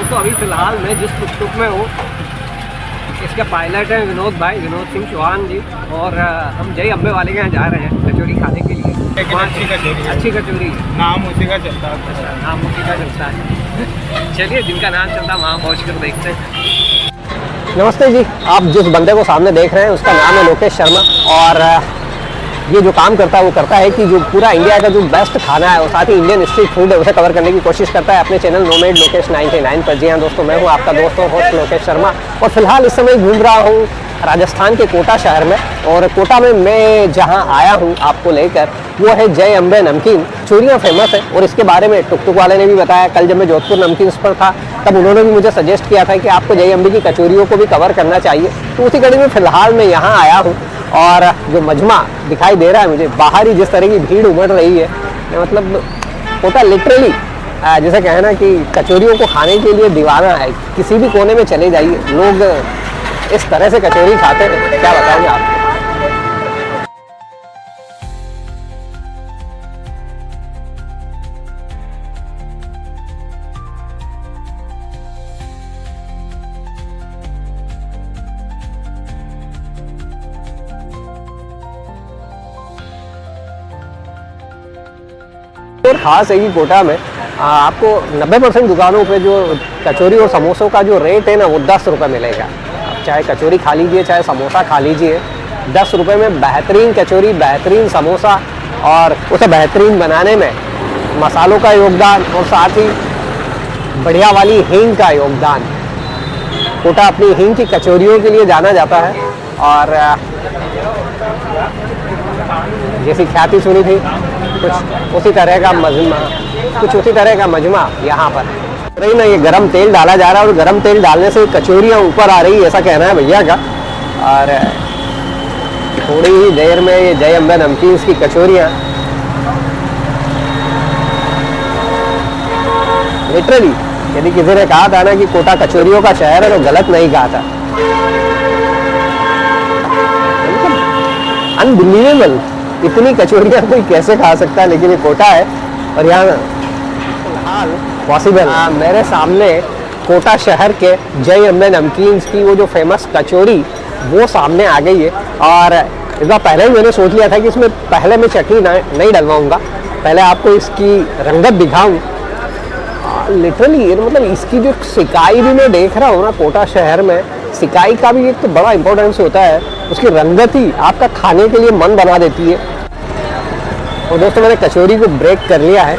दोस्तों अभी फ़िलहाल मैं जिस टुक में हूँ इसके पायलट हैं विनोद भाई, विनोद सिंह चौहान जी, और हम जय अम्बे वाले के यहाँ जा रहे हैं कचौरी खाने के लिए। अच्छी कचौरी नाम उसी का चलता है। अच्छा, नाम उसी का चलता है। चलिए जिनका नाम चलता है वहाँ पहुँच कर देखते हैं। नमस्ते जी, आप जिस बंदे को सामने देख रहे हैं उसका नाम है लोकेश शर्मा, और ये जो काम करता है वो करता है कि जो पूरा इंडिया का जो बेस्ट खाना है और साथ ही इंडियन स्ट्रीट फूड है उसे कवर करने की कोशिश करता है अपने चैनल नोमेड लोकेश 99 पर। जी हाँ दोस्तों, मैं हूँ आपका दोस्त और होस्ट लोकेश शर्मा, और फिलहाल इस समय घूम रहा हूँ राजस्थान के कोटा शहर में। और कोटा में मैं जहाँ आया हूँ आपको लेकर वो है जय अम्बे नमकीन। कचौरियाँ फेमस है और इसके बारे में टुक टुक वाले ने भी बताया। कल जब मैं जोधपुर नमकीन पर था तब उन्होंने भी मुझे सजेस्ट किया था कि आपको जय अम्बे की कचौरियों को भी कवर करना चाहिए, तो उसी कड़ी में फ़िलहाल मैं यहाँ आया हूँ। और जो मजमा दिखाई दे रहा है मुझे बाहर ही, जिस तरह की भीड़ उमड़ रही है, मतलब कोटा लिटरली जैसे कहे ना कि कचौरियों को खाने के लिए दीवाना है। किसी भी कोने में चले जाइए लोग इस तरह से कचौरी खाते हैं, क्या बताऊँ मैं आपको। और ख़ास है कि कोटा में आपको 90% दुकानों पे जो कचौरी और समोसों का जो रेट है ना वो 10 रुपये मिलेगा। आप चाहे कचौरी खा लीजिए चाहे समोसा खा लीजिए, 10 रुपये में बेहतरीन कचौरी, बेहतरीन समोसा, और उसे बेहतरीन बनाने में मसालों का योगदान और साथ ही बढ़िया वाली हींग का योगदान। कोटा अपनी हींग की कचौरियों के लिए जाना जाता है, और जैसी ख्याति सुनी थी कुछ उसी तरह का मजमा यहाँ पर। रही ना, ये गरम तेल डाला जा रहा है और गरम तेल डालने से कचौरियाँ ऊपर आ रही है, ऐसा कहना है भैया का। और थोड़ी ही देर में ये जय अम्बे नमकीन की कचौरियाँ लिटरली, यदि किसी ने कहा था ना कि कोटा कचौरियों का शहर है तो गलत नहीं कहा था। अनबिलीवेबल, इतनी कचौरियाँ कोई कैसे खा सकता है, लेकिन ये कोटा है और यहाँ फिलहाल पॉसिबल। मेरे सामने कोटा शहर के जय अम्बे नमकीन की वो जो फेमस कचौरी वो सामने आ गई है। और इस बार पहले ही मैंने सोच लिया था कि इसमें पहले मैं चटनी नहीं डलवाऊँगा, पहले आपको इसकी रंगत दिखाऊँ। लिटरली मतलब इसकी जो सिकाई भी मैं देख रहा हूँ ना कोटा शहर में, सिकाई का भी एक तो बड़ा इंपॉर्टेंस होता है, उसकी रंगत ही आपका खाने के लिए मन बना देती है। और दोस्तों मैंने कचौरी को ब्रेक कर लिया है।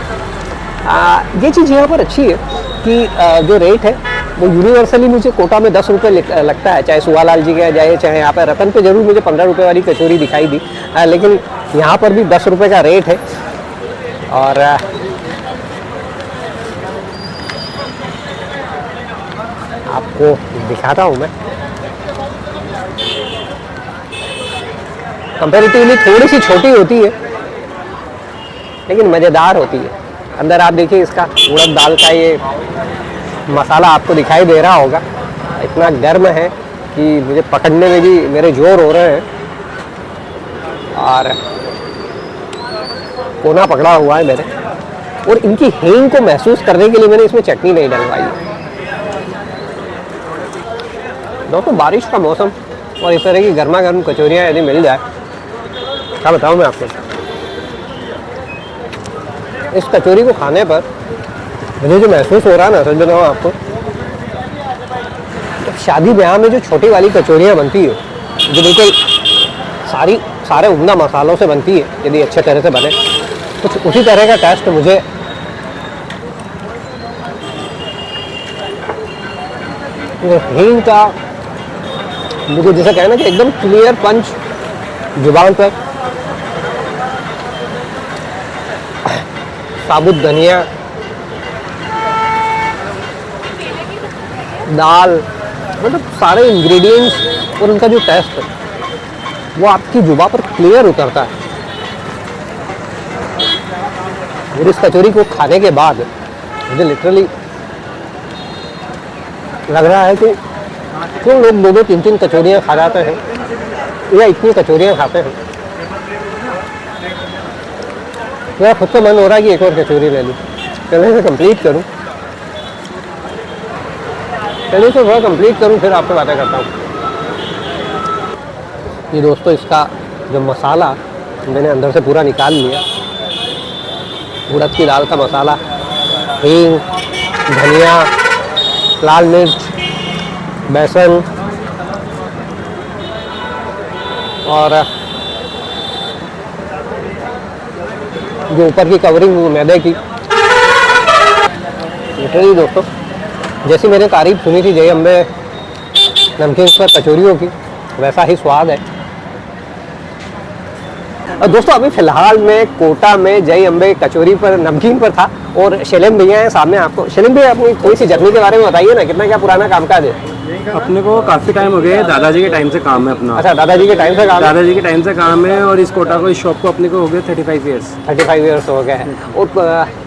ये चीज़ यहाँ पर अच्छी है कि जो रेट है वो यूनिवर्सली मुझे कोटा में 10 रुपये लगता है, चाहे सुवालाल जी का जाए चाहे यहाँ पर रतन पे जरूर मुझे 15 रुपये वाली कचौरी दिखाई दी, लेकिन यहाँ पर भी 10 रुपये का रेट है। और आपको दिखाता हूँ मैं, कंपैरेटिवली थोड़ी सी छोटी होती है लेकिन मज़ेदार होती है। अंदर आप देखिए इसका उड़द दाल का ये मसाला आपको दिखाई दे रहा होगा, इतना गर्म है कि मुझे पकड़ने में भी मेरे जोर हो रहे हैं। और कोना पकड़ा हुआ है मैंने, और इनकी हींग को महसूस करने के लिए मैंने इसमें चटनी नहीं डलवाई है। दोस्तों बारिश का मौसम और इस तरह की गर्मा गर्म कचौरियाँ यदि मिल जाए, क्या बताऊँ मैं आपको। इस कचौरी को खाने पर मुझे जो महसूस हो रहा है ना, सच बताऊँ आपको, तो शादी ब्याह में जो छोटी वाली कचौरियाँ बनती है जो बिल्कुल सारे उम्दा मसालों से बनती है, यदि अच्छे तरह से बने, कुछ उसी तरह का टेस्ट मुझे हींग का, मुझे जैसे कहना कि एकदम क्लियर पंच जुबान पर, साबुत धनिया, दाल, मतलब सारे इंग्रेडिएंट्स और उनका जो टेस्ट है वो आपकी जुबान पर क्लियर उतरता है। और इस कचौरी को खाने के बाद मुझे लिटरली लग रहा है कि क्यों लोग 2-3 कचौरियाँ खा जाते हैं या इतनी कचौरियाँ खाते हैं। मेरा खुद को मन हो रहा है कि एक और कचौरी ले लूँ, पहले से कंप्लीट करूँ। चलिए तो थोड़ा कंप्लीट करूँ फिर आपसे बातें करता हूँ। ये दोस्तों इसका जो मसाला मैंने अंदर से पूरा निकाल लिया। उड़द की दाल का मसाला, हींग, धनिया, लाल मिर्च, बेसन और जो ऊपर की कवरिंग मैदे की। लिटरली दोस्तों जैसी मैंने तारीफ सुनी थी जय अम्बे नमकीन पर कचौरियों की, वैसा ही स्वाद है। और दोस्तों अभी फ़िलहाल मैं कोटा में जय अम्बे कचौरी पर नमकीन पर था और शैलेम भैया हैं सामने। आपको शैलेम भैया अपनी थोड़ी सी जर्नी के बारे में बताइए ना, कितना क्या पुराना कामकाज है? अपने को काफ़ी टाइम हो गया, दादाजी के टाइम से काम है अपना। अच्छा, दादाजी के टाइम से काम है? दादाजी के टाइम से काम है और इस कोटा को, इस शॉप को अपने को हो गए 35 ईयर्स। 35 ईयर्स हो गए हैं। और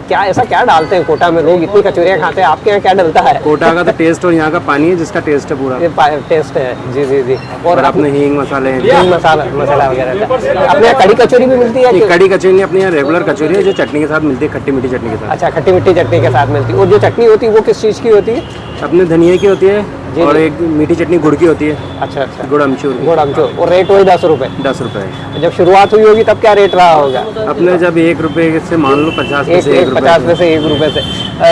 क्या ऐसा क्या डालते हैं कोटा में, लोग इतनी कचौरियाँ खाते हैं, आपके यहाँ क्या डलता है? कोटा का तो टेस्ट और यहाँ का पानी है जिसका टेस्ट है पूरा। ये टेस्ट है जी जी जी। और अपने हींग मसाले, हींग मसाला वगैरह। अपने यहाँ कड़ी कचौरी भी मिलती है? कड़ी कचौरी अपने यहाँ रेगुलर कचौरी है जो चटनी के साथ मिलती है, खट्टी मीठी चटनी के साथ। अच्छा, खट्टी मीठी चटनी के साथ मिलती है। और जो चटनी होती है वो किस चीज़ की होती है? अपने धनिया की होती है और एक मीठी चटनी गुड़ की होती है। अच्छा अच्छा, गुड़ अमचूर। गुड़ अमचूर। और रेट वही 10 रुपये? 10 रुपये। जब शुरुआत हुई होगी तब क्या रेट रहा होगा? अपने जब 1 रुपये से मान लो 50 पैसे 1 रुपये से।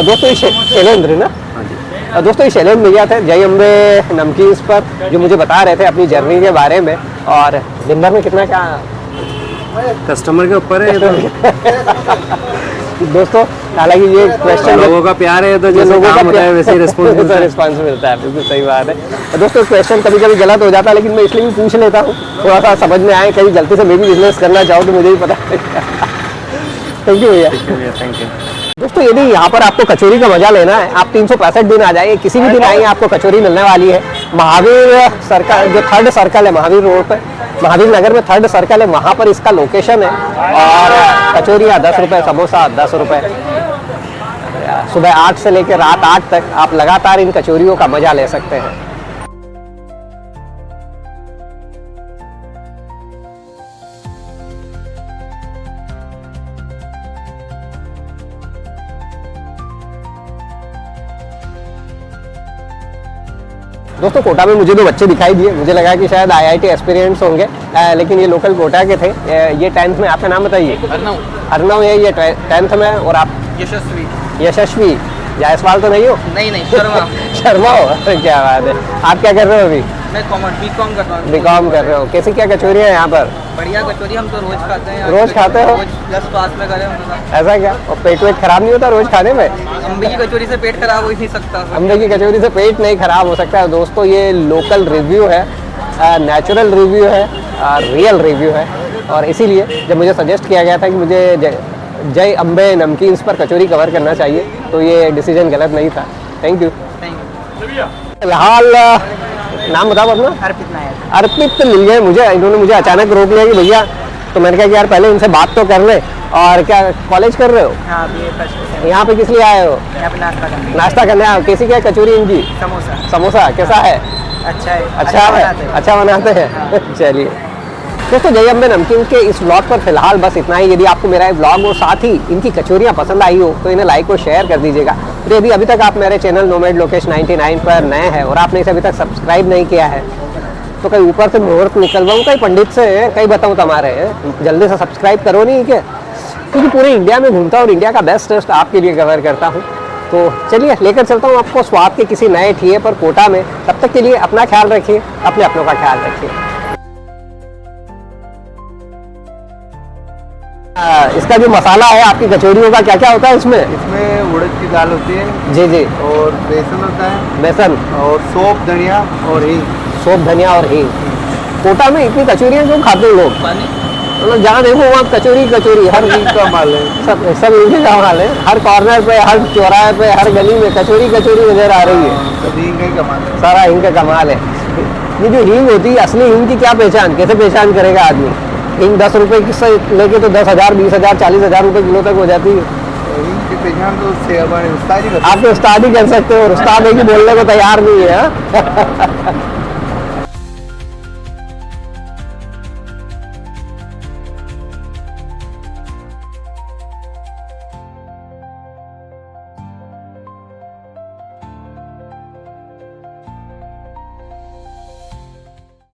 दोस्तों ये शैलेंद्र ना? हाँ जी। दोस्तों ये शैलेंद्र भैया थे जय अम्बे नमकीन पर, जो मुझे बता रहे थे अपनी जर्नी के बारे में। और दिन भर में कितना क्या कस्टमर के ऊपर है दोस्तों, हालांकि ये क्वेश्चन लोगों का प्यार है तो जैसे काम होता है वैसे ही रिस्पॉन्स मिलता है। बिल्कुल सही बात है। दोस्तों क्वेश्चन कभी कभी गलत हो जाता है, लेकिन मैं इसलिए भी पूछ लेता हूँ, थोड़ा सा समझ में आए, कहीं गलती से मैं भी बिजनेस करना चाहूँ तो मुझे भी पता थैंक यू भैया। Thank you. दोस्तों यदि यहाँ पर आपको कचौरी का मजा लेना है, आप 365 दिन आ जाइए, किसी भी दिन आइए आपको कचौरी मिलने वाली है। महावीर सर्कल, जो 3rd सर्कल है महावीर रोड पर, महावीर नगर में 3rd सर्कल है, वहाँ पर इसका लोकेशन है। और कचौरियाँ 10 रुपये, समोसा 10 रुपये। सुबह 8 से लेकर रात 8 तक आप लगातार इन कचौरियों का मजा ले सकते हैं। दोस्तों कोटा में मुझे 2 बच्चे दिखाई दिए, मुझे लगा कि शायद IIT एक्सपीरियंस होंगे, लेकिन ये लोकल कोटा के थे। ये 10th में, आपका नाम बताइए? अर्नव है। ये 10th में। और आप? यशस्वी। यशस्वी। जायसवाल तो नहीं हो? नहीं शर्मा। शर्मा हो? क्या बात है। आप क्या कर रहे हो अभी? मैं कॉमर्स बीकॉम कर रहा हूँ। बीकॉम कर रहे हो। कैसी क्या कचौरी है यहाँ पर? बढ़िया कचौरी, हम तो रोज खाते हैं। रोज खाते हो? जस्ट पास में करे हम। ऐसा क्या? और पेट वेट खराब नहीं होता रोज खाने में? अम्बे की कचौरी से पेट खराब हो ही नहीं सकता। अम्बे की कचौरी से पेट नहीं खराब हो सकता है। दोस्तों ये लोकल रिव्यू है, नेचुरल रिव्यू है, रियल रिव्यू है। और इसीलिए जब मुझे सजेस्ट किया गया था कि मुझे जय अम्बे नमकीन पर कचौरी कवर करना चाहिए, तो ये डिसीजन गलत नहीं था। Thank you. फिलहाल नाम बताओ अपना? अर्पित नायक। अर्पित मिल गए मुझे, इन्होंने मुझे अचानक रोक लिया कि भैया, तो मैंने कहा कि यार पहले इनसे बात तो कर ले। और क्या कॉलेज कर रहे हो? हाँ, यहाँ पे किस लिए आए हो? यहाँ पे नाश्ता करने आए हो। कैसी क्या कचौरी इनकी? समोसा कैसा है? अच्छा है। अच्छा बनाते हैं। चलिए दोस्तों, जय अम्बे नमकीन के इस व्लॉग पर फिलहाल बस इतना ही। यदि आपको मेरा ये व्लॉग और साथ ही इनकी कचौरियाँ पसंद आई हो तो इन्हें लाइक और शेयर कर दीजिएगा। तो यदि अभी तक आप मेरे चैनल नोमैड लोकेश 99 पर नए हैं और आपने इसे अभी तक सब्सक्राइब नहीं किया है, तो कहीं ऊपर से मुहूर्त निकलवाऊँ, कहीं पंडित से कहीं बताऊँ तुम्हारे, जल्दी से सब्सक्राइब करो नहीं क्या? क्योंकि पूरे इंडिया में घूमता हूँ और इंडिया का बेस्ट टेस्ट आपके लिए कवर करता हूँ। तो चलिए लेकर चलता हूँ आपको स्वाद के किसी नए ठिए पर कोटा में। तब तक के लिए अपना ख्याल रखिए, अपनों का ख्याल रखिए। इसका जो मसाला है आपकी कचौरियों का, क्या क्या होता है इसमें? इसमें उड़द की दाल होती है जी जी, और बेसन होता है, बेसन और सौंफ, धनिया और हींग। सौंफ, धनिया और हींग। कोटा में इतनी कचौरियाँ क्यों खाते हैं लोग? मतलब जहाँ देखो वहाँ कचौरी हर हींग का माल है। सब इनके का माल है। हर कॉर्नर पे, हर चौराहे पे, हर गली में कचौरी नजर आ रही है। सब हींग का ही कमाल है। सारा हींग का कमाल है। ये जो हींग होती है, असली हींग की क्या पहचान, कैसे पहचान करेगा आदमी? हींग 10 रुपए से लेके तो 10,000, 20,000, 40,000 रुपए किलो तक हो जाती है। हींग की पहचान तो उससे हमारे उस्ताद ही करते हैं। आप तो उस्ताद ही कर सकते हो, और उस्ताद है कि बोलने को तैयार नहीं है।